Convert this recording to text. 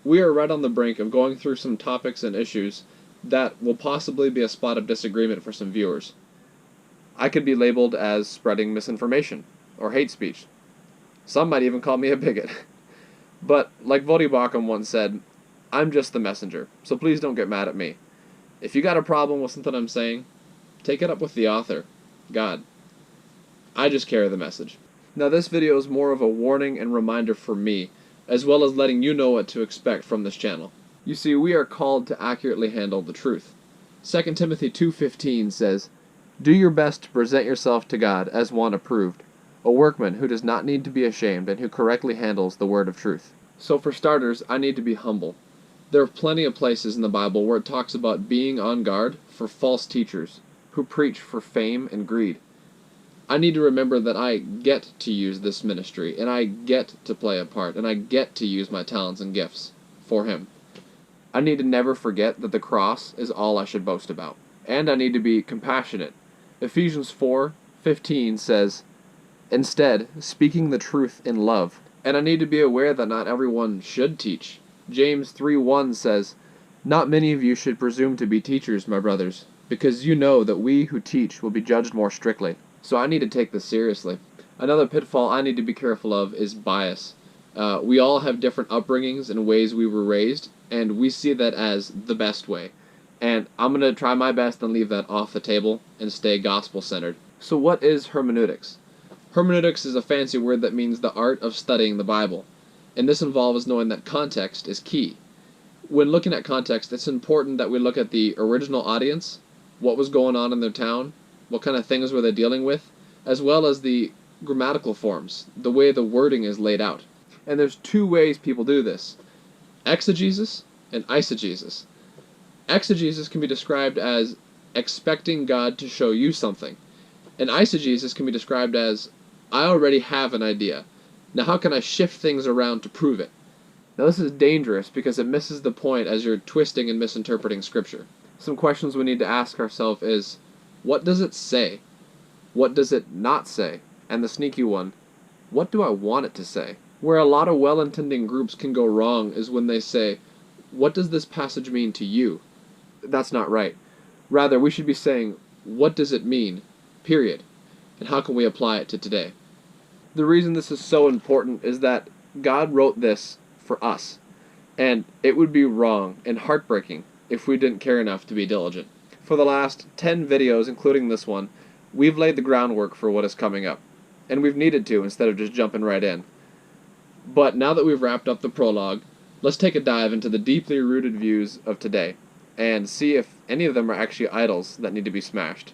we are right on the brink of going through some topics and issues that will possibly be a spot of disagreement for some viewers. I could be labeled as spreading misinformation or hate speech. Some might even call me a bigot. But, like Vodi Bakum once said, I'm just the messenger, so please don't get mad at me. If you got a problem with something I'm saying, take it up with the author, God. I just carry the message. Now this video is more of a warning and reminder for me, as well as letting you know what to expect from this channel. You see, we are called to accurately handle the truth. 2 Timothy 2:15 says, "Do your best to present yourself to God as one approved, a workman who does not need to be ashamed and who correctly handles the word of truth." So for starters, I need to be humble. There are plenty of places in the Bible where it talks about being on guard for false teachers who preach for fame and greed. I need to remember that I get to use this ministry, and I get to play a part, and I get to use my talents and gifts for Him. I need to never forget that the cross is all I should boast about. And I need to be compassionate. Ephesians 4:15 says, "Instead, speaking the truth in love." And I need to be aware that not everyone should teach. James 3:1 says, "Not many of you should presume to be teachers, my brothers, because you know that we who teach will be judged more strictly." So I need to take this seriously. Another pitfall I need to be careful of is bias. We all have different upbringings and ways we were raised, and we see that as the best way. And I'm going to try my best and leave that off the table and stay gospel-centered. So what is hermeneutics? Hermeneutics is a fancy word that means the art of studying the Bible. And this involves knowing that context is key. When looking at context, it's important that we look at the original audience, what was going on in their town, what kind of things were they dealing with, as well as the grammatical forms, the way the wording is laid out. And there's two ways people do this: exegesis and eisegesis. Exegesis can be described as expecting God to show you something, and eisegesis can be described as, I already have an idea. Now how can I shift things around to prove it? Now this is dangerous because it misses the point as you're twisting and misinterpreting Scripture. Some questions we need to ask ourselves is, what does it say? What does it not say? And the sneaky one, what do I want it to say? Where a lot of well-intending groups can go wrong is when they say, what does this passage mean to you? That's not right. Rather, we should be saying, what does it mean? Period. And how can we apply it to today? The reason this is so important is that God wrote this for us, and it would be wrong and heartbreaking if we didn't care enough to be diligent. For the last 10 videos, including this one, we've laid the groundwork for what is coming up, and we've needed to instead of just jumping right in. But now that we've wrapped up the prologue, let's take a dive into the deeply rooted views of today, and see if any of them are actually idols that need to be smashed.